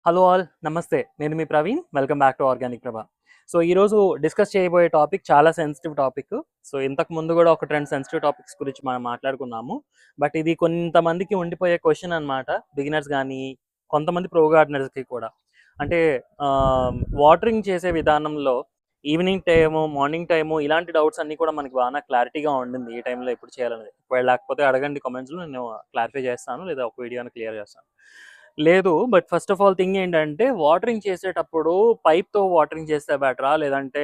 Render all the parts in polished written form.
Hello all నమస్తే. నేను మీ Praveen. Welcome back to organic Prabha. So, ఈరోజు డిస్కస్ చేయబోయే టాపిక్ చాలా సెన్సిటివ్ టాపిక్. సో, ఇంతకు ముందు కూడా ఒక 2 సెన్సిటివ్ టాపిక్స్ గురించి మనం మాట్లాడుకున్నాము. బట్ ఇది కొంతమందికి ఉండిపోయే క్వెషన్ అనమాట. బిగినర్స్ గానీ, కొంతమంది ప్రో గార్డెనర్స్‌కి కూడా. అంటే వాటరింగ్ చేసే విధానంలో ఈవినింగ్ టైము, మార్నింగ్ టైము ఇలాంటి డౌట్స్ అన్నీ కూడా మనకి బాగా క్లారిటీగా ఉండింది. ఏ టైంలో ఎప్పుడు చేయాలనేది. ఒకవేళ లేకపోతే అడగండి కామెంట్స్‌లో, నేను క్లారిఫై చేస్తాను. లేదా ఒక వీడియోని క్లియర్ చేస్తాను. లేదు. But first of all thing ఏంటంటే, వాటరింగ్ చేసేటప్పుడు పైప్‌తో వాటరింగ్ చేస్తే బెటరా? లేదంటే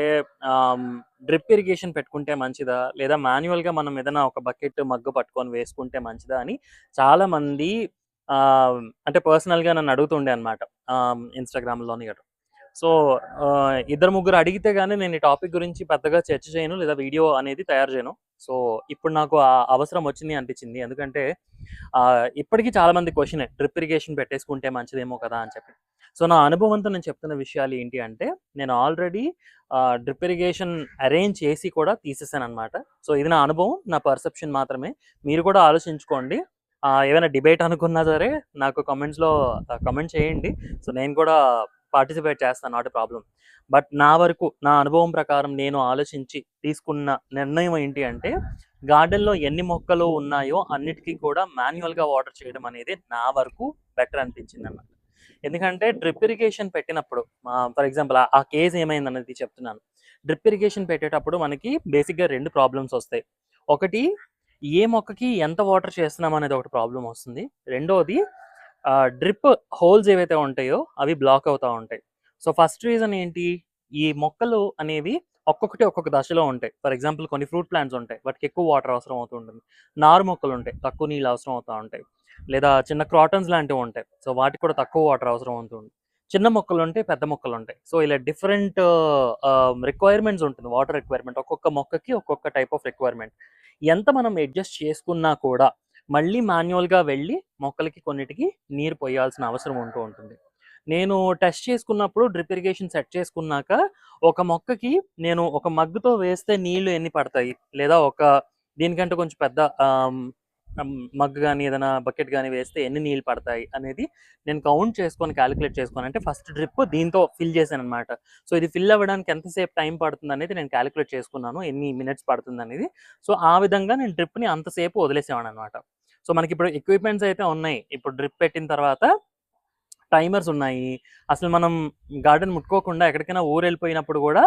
ఆహ్, డ్రిప్ ఇరిగేషన్ పెట్టుకుంటే మంచిదా? లేదా మాన్యువల్‌గా మనం ఏదైనా ఒక బకెట్, మగ్గు పట్టుకొని వేసుకుంటే మంచిదా? అని చాలామంది అంటే పర్సనల్‌గా నన్ను అడుగుతుండే అనమాట. ఇన్‌స్టాగ్రామ్‌లోని గట్రా. సో, ఇద్దరు ముగ్గురు అడిగితే గాని నేను ఈ టాపిక్ గురించి పెద్దగా చర్చ చేయను. లేదా వీడియో అనేది తయారు చేయను. సో, ఇప్పుడు నాకు ఆ అవసరం వచ్చింది అనిపించింది. ఎందుకంటే ఇప్పటికి చాలామంది క్వెషనే డ్రిప్ ఇరిగేషన్ పెట్టేసుకుంటే మంచిదేమో కదా అని చెప్పి. సో, నా అనుభవంతో నేను చెప్తున్న విషయాలు ఏంటి అంటే, నేను ఆల్రెడీ డ్రిప్ ఇరిగేషన్ అరేంజ్ చేసి కూడా తీసేసాననమాట. సో, ఇది నా అనుభవం, నా పర్సెప్షన్ మాత్రమే. మీరు కూడా ఆలోచించుకోండి. ఏమైనా డిబేట్ అనుకున్నా సరే నాకు కామెంట్స్‌లో కామెంట్ చేయండి. సో, నేను కూడా పార్టిసిపేట్ చేస్తాను. Not a problem. బట్ నా వరకు, నా అనుభవం ప్రకారం నేను ఆలోచించి తీసుకున్న నిర్ణయం ఏంటి అంటే, గార్డెన్‌లో ఎన్ని మొక్కలు ఉన్నాయో అన్నిటికి కూడా మాన్యువల్‌గా వాటర్ చేయడం అనేది నా వరకు బెటర్ అనిపించిందన్నమాట. ఎందుకంటే డ్రిప్ ఇరిగేషన్ పెట్టినప్పుడు ఫర్ ఎగ్జాంపుల్ ఆ కేస్ ఏమైందనేది చెప్తున్నాను. డ్రిప్ ఇరిగేషన్ పెట్టేటప్పుడు మనకి బేసిక్‌గా 2 ప్రాబ్లమ్స్ వస్తాయి. ఒకటి, ఏ మొక్కకి ఎంత వాటర్ చేస్తున్నాం అనేది ఒకటి ప్రాబ్లమ్ వస్తుంది. రెండోది డ్రిప్ హోల్స్ ఏవైతే ఉంటాయో అవి బ్లాక్ అవుతా ఉంటాయి. సో, ఫస్ట్ రీజన్ ఏంటి? ఈ మొక్కలు అనేవి ఒక్కొక్కటి ఒక్కొక్క దశలో ఉంటాయి. ఫర్ ఎగ్జాంపుల్ కొన్ని ఫ్రూట్ ప్లాంట్స్ ఉంటాయి. వాటికి ఎక్కువ వాటర్ అవసరం అవుతూ ఉంటుంది. నారు మొక్కలు ఉంటాయి. తక్కువ నీళ్ళు అవసరం అవుతా ఉంటాయి. లేదా చిన్న క్రాటన్స్ లాంటివి ఉంటాయి. సో, వాటికి కూడా తక్కువ వాటర్ అవసరం అవుతుంది. చిన్న మొక్కలు ఉంటాయి, పెద్ద మొక్కలు ఉంటాయి. సో, ఇలా డిఫరెంట్ రిక్వైర్మెంట్స్ ఉంటుంది. వాటర్ రిక్వైర్మెంట్ ఒక్కొక్క మొక్కకి ఒక్కొక్క టైప్ ఆఫ్ రిక్వైర్మెంట్. ఎంత మనం అడ్జస్ట్ చేసుకున్నా కూడా మళ్ళీ మాన్యువల్‌గా వెళ్ళి మొక్కలకి కొన్నిటికి నీరు పొయ్యాల్సిన అవసరం ఉంటూ ఉంటుంది. నేను టెస్ట్ చేసుకున్నప్పుడు డ్రిప్ ఇరిగేషన్ సెట్ చేసుకున్నాక ఒక మొక్కకి నేను ఒక మగ్గుతో వేస్తే నీళ్లు ఎన్ని పడతాయి? లేదా దీనికంటే కొంచెం పెద్ద మగ్ గాని, ఏదైనా బకెట్ గాని వేస్తే ఎన్ని నీళ్లు పడతాయి అనేది నేను కౌంట్ చేసుకొని, కాలిక్యులేట్ చేసుకొని, అంటే ఫస్ట్ డ్రిప్ దీంతో ఫిల్ చేశాననమాట. సో, ఇది ఫిల్ అవ్వడానికి ఎంతసేపు టైం పడుతుందనేది నేను కాలిక్యులేట్ చేసుకున్నాను. ఎన్ని మినిట్స్ పడుతుందనేది. సో, ఆ విధంగా నేను డ్రిప్‌ని అంతసేపు వదిలేసేవాడిననమాట. సో, మనకిప్పుడు ఎక్విప్‌మెంట్స్ అయితే ఉన్నాయి. ఇప్పుడు డ్రిప్ పెట్టిన తర్వాత టైమర్స్ ఉన్నాయి. అసలు మనం గార్డెన్ ముట్టుకోకుండా ఎక్కడికైనా ఊరెళ్ళిపోయినప్పుడు గూడా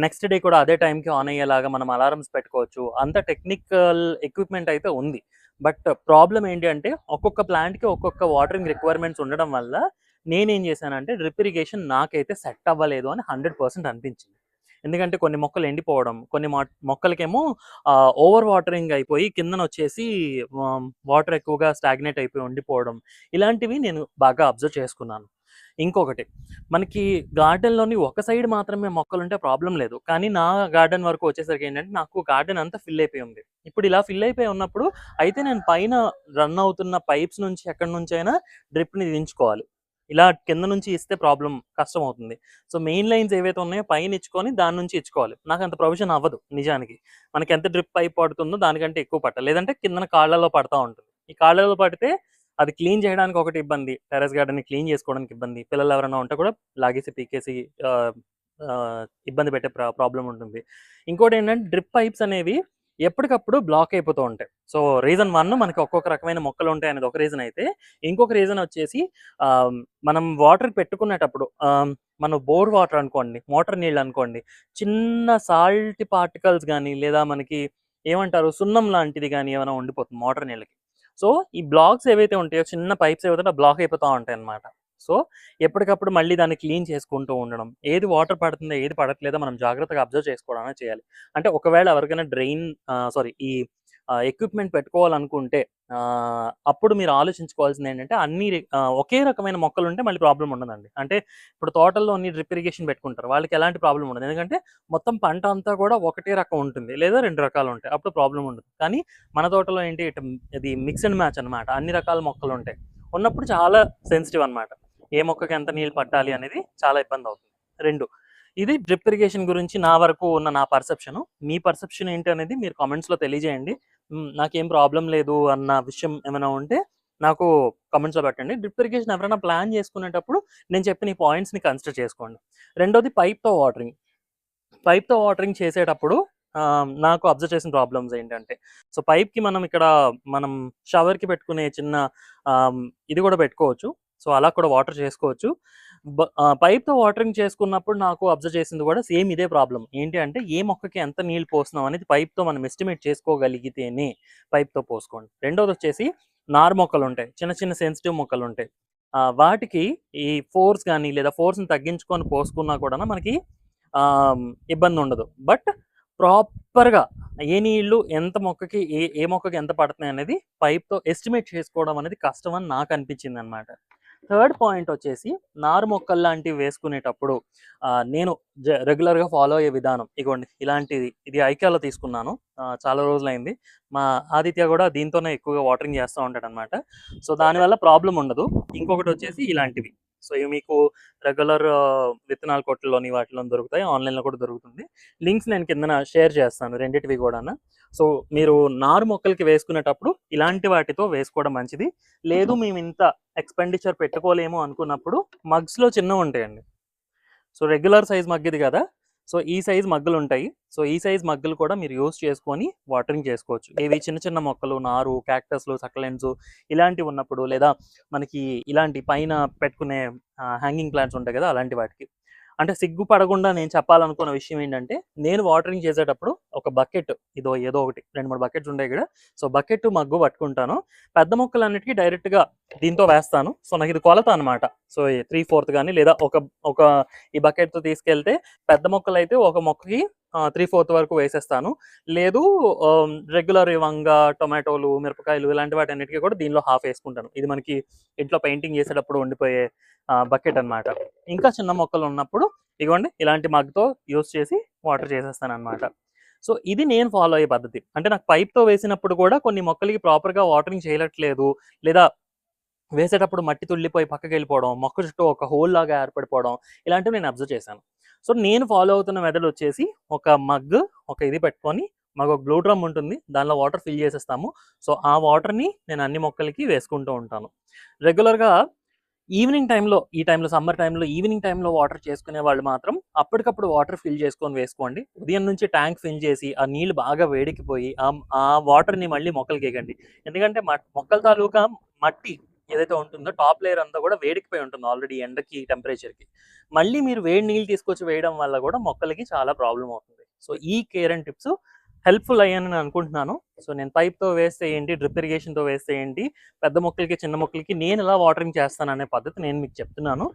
నెక్స్ట్ డే కూడా అదే టైంకి ఆన్ అయ్యేలాగా మనం అలారమ్స్ పెట్టుకోవచ్చు. అంత టెక్నికల్ ఎక్విప్‌మెంట్ అయితే ఉంది. బట్ ప్రాబ్లమ్ ఏంటి అంటే, ఒక్కొక్క ప్లాంట్‌కి ఒక్కొక్క వాటరింగ్ రిక్వైర్మెంట్స్ ఉండడం వల్ల నేనేం చేశానంటే, డ్రిప్ ఇరిగేషన్ నాకైతే సెట్ అవ్వలేదు అని 100% అనిపించింది. ఎందుకంటే కొన్ని మొక్కలు ఎండిపోవడం, కొన్ని మొక్కలకేమో ఓవర్ వాటరింగ్ అయిపోయి కిందనొచ్చేసి వాటర్ ఎక్కువగా స్టాగ్నేట్ అయిపోయి ఉండిపోవడం. ఇలాంటివి నేను బాగా అబ్జర్వ్ చేసుకున్నాను. ఇంకొకటి, మనకి గార్డెన్‌లోని ఒక సైడ్ మాత్రమే మొక్కలుంటే ప్రాబ్లమ్ లేదు. కానీ నా గార్డెన్ వరకు వచ్చేసరికి ఏంటంటే, నాకు గార్డెన్ అంతా ఫిల్ అయిపోయి ఉంది. ఇప్పుడు ఇలా ఫిల్ అయిపోయి ఉన్నప్పుడు అయితే నేను పైన రన్ అవుతున్న పైప్స్ నుంచి ఎక్కడి నుంచైనా డ్రిప్‌ని దించుకోవాలి. ఇలా కింద నుంచి ఇస్తే ప్రాబ్లమ్ కష్టమవుతుంది. సో, మెయిన్ లైన్స్ ఏవైతే ఉన్నాయో పైన ఇచ్చుకొని దాని నుంచి ఇచ్చుకోవాలి. నాకంత ప్రొవిజన్ అవ్వదు నిజానికి. మనకెంత డ్రిప్ పైప్ పడుతుందో దానికంటే ఎక్కువ పట్టాలి. లేదంటే కిందన కాళ్ళలో పడతా ఉంటుంది. ఈ కాళ్ళలో పడితే అది క్లీన్ చేయడానికి ఒకటి ఇబ్బంది. టెర్రస్ గార్డెన్‌ని క్లీన్ చేసుకోవడానికి ఇబ్బంది. పిల్లలు ఎవరైనా ఉంటే కూడా లాగేసి, పీకేసి ఆహ్, ఇబ్బంది పెట్టే ప్రాబ్లమ్ ఉంటుంది. ఇంకోటేంటంటే డ్రిప్ పైప్స్ అనేవి ఎప్పటికప్పుడు బ్లాక్ అయిపోతూ ఉంటాయి. సో, రీజన్ 1 మనకి ఒక్కొక్క రకమైన మొక్కలుంటాయనేది ఒక రీజన్ అయితే, ఇంకొక రీజన్ వచ్చేసి ఆహ్, మనం వాటర్ పెట్టుకునేటప్పుడు మనం బోర్ వాటర్ అనుకోండి, మోటార్ నీళ్ళనుకోండి, చిన్న సాల్ట్ పార్టికల్స్ గాని, లేదా మనకి ఏమంటారు సున్నం లాంటిది గాని ఏమైనా ఉండిపోతుంది మోటార్ నీళ్ళకి. సో, ఈ బ్లాక్స్ ఏవైతే ఉంటాయో, చిన్న పైప్స్ ఏవైతే ఉంటాయో బ్లాక్ అయిపోతా ఉంటాయన్నమాట. సో, ఎప్పటికప్పుడు మళ్ళీ దాన్ని క్లీన్ చేసుకుంటూ ఉండడం. ఏది వాటర్ పడుతుందో, ఏది పడట్లేదో మనం జాగ్రత్తగా అబ్జర్వ్ చేసుకోవడం అనేది చేయాలి. అంటే ఒకవేళ ఎవరికైనా సారీ ఈ ఎక్విప్‌మెంట్ పెట్టుకోవాలనుకుంటే అప్పుడు మీరు ఆలోచించుకోవాల్సిందేంటంటే ఒకే రకమైన మొక్కలుంటే మళ్ళీ ప్రాబ్లమ్ ఉండదండి. అంటే ఇప్పుడు తోటల్లో అన్ని డ్రిప్ ఇరిగేషన్ పెట్టుకుంటారు. వాళ్ళకి ఎలాంటి ప్రాబ్లమ్ ఉండదు. ఎందుకంటే మొత్తం పంట అంతా కూడా ఒకటే రకం ఉంటుంది. లేదా 2 రకాలుంటాయి. అప్పుడు ప్రాబ్లమ్ ఉండదు. కానీ మన తోటలో ఏంటి ఇది మిక్స్ అండ్ మ్యాచ్ అనమాట. అన్ని రకాల మొక్కలుంటాయి. ఉన్నప్పుడు చాలా సెన్సిటివ్ అనమాట. ఏ మొక్కకి ఎంత నీళ్ళు పట్టాలి అనేది చాలా ఇబ్బందవుతుంది. 2 ఇది డ్రిప్ ఇరిగేషన్ గురించి నా వరకు ఉన్న నా పర్సెప్షను. మీ పర్సెప్షన్ ఏంటి అనేది మీరు కామెంట్స్‌లో తెలియజేయండి. నాకేం ప్రాబ్లమ్ లేదు అన్న విషయం ఏమైనా ఉంటే నాకు కామెంట్స్‌లో పెట్టండి. డ్రిప్ ఇరిగేషన్ ఎవరైనా ప్లాన్ చేసుకునేటప్పుడు నేను చెప్పిన ఈ పాయింట్స్‌ని కన్సిడర్ చేసుకోండి. రెండోది పైప్‌తో వాటరింగ్. పైప్‌తో వాటరింగ్ చేసేటప్పుడు నాకు అబ్జర్వ్ చేసిన ప్రాబ్లమ్స్ ఏంటంటే, సో, పైప్‌కి మనం షవర్‌కి పెట్టుకునే చిన్న ఇది కూడా పెట్టుకోవచ్చు. సో, అలా కూడా వాటర్ చేసుకోవచ్చు. పైప్‌తో వాటరింగ్ చేసుకున్నప్పుడు నాకు అబ్జర్వ్ చేసింది కూడా సేమ్ ఇదే ప్రాబ్లమ్. ఏంటి అంటే, ఏ మొక్కకి ఎంత నీళ్ళు పోస్తున్నాం అనేది పైప్‌తో మనం ఎస్టిమేట్ చేసుకోగలిగితేనే పైప్‌తో పోసుకోండి. రెండోదొచ్చేసి నారు మొక్కలుంటాయి. చిన్న చిన్న సెన్సిటివ్ మొక్కలుంటాయి. వాటికి ఈ ఫోర్స్ గాని లేదా ఫోర్స్‌ని తగ్గించుకొని పోసుకున్నా కూడాను మనకి ఆహ్, ఇబ్బందుండదు. బట్ ప్రాపర్‌గా ఏ నీళ్ళు ఎంత మొక్కకి ఏ మొక్కకి ఎంత పడుతున్నాయనేది పైప్‌తో ఎస్టిమేట్ చేసుకోవడం అనేది కష్టం అని నాకనిపించిందనమాట. థర్డ్ పాయింట్ వచ్చేసి నారు మొక్కల్లాంటివి వేసుకునేటప్పుడు నేను రెగ్యులర్‌గా ఫాలో అయ్యే విధానం ఇగోండి ఇలాంటిది. ఇది ఐకియాలో తీసుకున్నాను. చాలా రోజులైంది. మా ఆదిత్య గూడా దీంతోనే ఎక్కువగా వాటరింగ్ చేస్తా ఉంటాడనమాట. సో, దానివల్ల ప్రాబ్లమ్ ఉండదు. ఇంకొకటొచ్చేసి ఇలాంటివి. సో, ఇవి మీకు రెగ్యులర్ విత్తనాల కొట్టుల్లోని వాటిలోని దొరుకుతాయి. ఆన్‌లైన్‌లో కూడా దొరుకుతుంది. లింక్స్ నేను కిందన షేర్ చేస్తాను రెండిటివి గూడాను. సో, మీరు నారు మొక్కలకి వేసుకునేటప్పుడు ఇలాంటి వాటితో వేసుకోవడం మంచిది. లేదు మేమింత ఎక్స్‌పెండిచర్ పెట్టుకోలేము అనుకున్నప్పుడు మగ్స్‌లో చిన్నవుంటాయండి. సో, రెగ్యులర్ సైజ్ మగ్ ఇది గదా! సో, ఈ సైజ్ మగ్గులుంటాయి. సో, ఈ సైజ్ మగ్గులు కూడా మీరు యూజ్ చేసుకొని వాటరింగ్ చేసుకోవచ్చు. ఇవి చిన్న చిన్న మొక్కలు, నారు, క్యాక్టస్‌లు, సక్యులెంట్సు ఇలాంటివున్నప్పుడు లేదా మనకి ఇలాంటి పైన పెట్టుకునే హ్యాంగింగ్ ప్లాంట్స్ ఉంటాయి గదా! అలాంటి వాటికి. అంటే సిగ్గుపడకుండా నేను చెప్పాలనుకున్న విషయం ఏంటంటే, నేను వాటరింగ్ చేసేటప్పుడు ఒక బకెట్ ఏదో ఒకటి 2, 3 బకెట్స్ ఉంటాయి ఇక్కడ. సో, బకెట్టు, మగ్గు పట్టుకుంటాను. పెద్ద మొక్కలన్నిటికి డైరెక్ట్‌గా దీంతో వేస్తాను. సో, నాకిది కొలత అనమాట. సో, 3/4 గాని లేదా ఒక ఈ బకెట్‌తో తీసుకెళ్తే పెద్ద మొక్కలైతే ఒక మొక్కకి 3/4 వరకు వేసేస్తాను. లేదు రెగ్యులర్ ఈ వంగ, టొమాటోలు, మిరపకాయలు ఇలాంటి వాటన్నిటికి కూడా దీనిలో హాఫ్ ఏసుకుంటాను. ఇది మనకి ఇంట్లో పెయింటింగ్ చేసేటప్పుడు ఉండిపోయే బకెట్ అనమాట. ఇంకా చిన్న మొక్కలున్నప్పుడు ఇగోండి ఇలాంటి మగ్‌తో యూజ్ చేసి వాటర్ చేసేస్తాననమాట. సో, ఇది నేను ఫాలో అయ్యే పద్ధతి. అంటే నాకు పైప్‌తో వేసినప్పుడు కూడా కొన్ని మొక్కలకి ప్రాపర్‌గా వాటరింగ్ చేయట్లేదు. లేదా వేసేటప్పుడు మట్టి తుళ్ళిపోయి పక్కకెళ్ళిపోవడం, మొక్క చుట్టూ ఒక హోల్ లాగా ఏర్పడిపోవడం ఇలాంటివి నేను అబ్జర్వ్ చేశాను. సో, నేను ఫాలో అవుతున్న మెథడ్ వచ్చేసి ఒక మగ్, ఒక ఇది పెట్టుకొని మాకొక బ్లూ డ్రమ్ ఉంటుంది. దానిలో వాటర్ ఫిల్ చేసేస్తాము. సో, ఆ వాటర్‌ని నేను అన్ని మొక్కలకి వేసుకుంటూ ఉంటాను. రెగ్యులర్‌గా ఈ టైంలో సమ్మర్ టైంలో ఈవినింగ్ టైంలో వాటర్ చేసుకునే వాళ్ళు మాత్రం అప్పటికప్పుడు వాటర్ ఫిల్ చేసుకొని వేసుకోండి. ఉదయం నుంచి ట్యాంక్ ఫిల్ చేసి ఆ నీళ్ళు బాగా వేడెక్కిపోయి ఆ వాటర్‌ని మళ్ళీ మొక్కలకేయకండి. ఎందుకంటే మొక్కల తాలూకా మట్టి ఏదైతే ఉంటుందో టాప్ లేయర్ అంతా కూడా వేడెక్కిపోయి ఉంటుంది ఆల్రెడీ ఎండకి, టెంపరేచర్‌కి. మళ్ళీ మీరు వేడి నీళ్ళు తీసుకొచ్చి వేయడం వల్ల కూడా మొక్కలకి చాలా ప్రాబ్లమ్ అవుతుంది. సో, ఈ కేర్ అండ్ టిప్స్ హెల్ప్‌ఫుల్ అయ్యానని అనుకుంటున్నాను. సో, నేను పైప్‌తో వేస్తే ఏంటి, డ్రిప్ ఇరిగేషన్‌తో వేస్తే ఏంటి, పెద్ద మొక్కలకి, చిన్న మొక్కలకి నేనెలా వాటరింగ్ చేస్తాననే పద్ధతి నేను మీకు చెప్తున్నాను.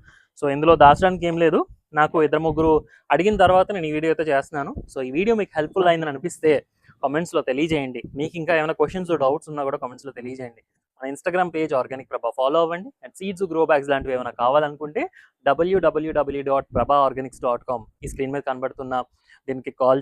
సో, ఇందులో దాచడానికి ఏం లేదు. నాకు ఇద్దరు, ముగ్గురు అడిగిన తర్వాత నేను ఈ వీడియో అయితే చేస్తున్నాను. సో, ఈ వీడియో మీకు హెల్ప్‌ఫుల్ అయిందని అనిపిస్తే కామెంట్స్‌లో తెలియజేయండి. మీకు ఇంకా ఏమైనా క్వెషన్స్, డౌట్స్ ఉన్నా కూడా కామెంట్స్‌లో తెలియజేయండి. మన ఇన్‌స్టాగ్రామ్ పేజ్ ఆర్గానిక్ ప్రభ ఫాలో అవ్వండి. అండ్ సీడ్స్, గ్రో బ్యాగ్స్ లాంటివి ఏమైనా కావాలనుకుంటే www.prabhaorganics.com ఈ స్క్రీన్ మీద కనబడుతున్న దీనికి కాల్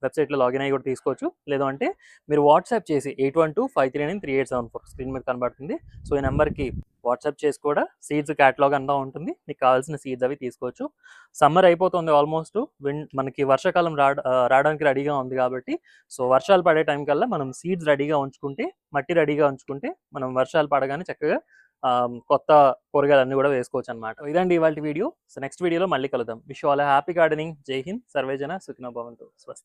వెబ్‌సైట్‌లో లాగిన్ అయ్యి కూడా తీసుకోవచ్చు. లేదు అంటే మీరు వాట్సాప్ చేసి 8125393874 స్క్రీన్ మీద కనబడుతుంది. సో, ఈ నెంబర్‌కి వాట్సాప్ చేసి కూడా సీడ్స్ క్యాటలాగ్ అంతా ఉంటుంది. మీకు కావాల్సిన సీడ్స్ అవి తీసుకోవచ్చు. సమ్మర్ అయిపోతుంది ఆల్మోస్ట్. మనకి వర్షాకాలం రావడానికి రెడీగా ఉంది కాబట్టి సో, వర్షాలు పడే టైం కల్లా మనం సీడ్స్ రెడీగా ఉంచుకుంటే, మట్టి రెడీగా ఉంచుకుంటే మనం వర్షాలు పడగానే చక్కగా కొత్త కూరగాయలన్నీ కూడా వేసుకోవచ్చనమాట. ఇదండి ఇవాల్టి వీడియో. సో, నెక్స్ట్ వీడియోలో మళ్ళీ కలుద్దాం. Wish you all a happy gardening. జై హింద్. సర్వే జన సుఖినో భవంతు. స్వస్తి.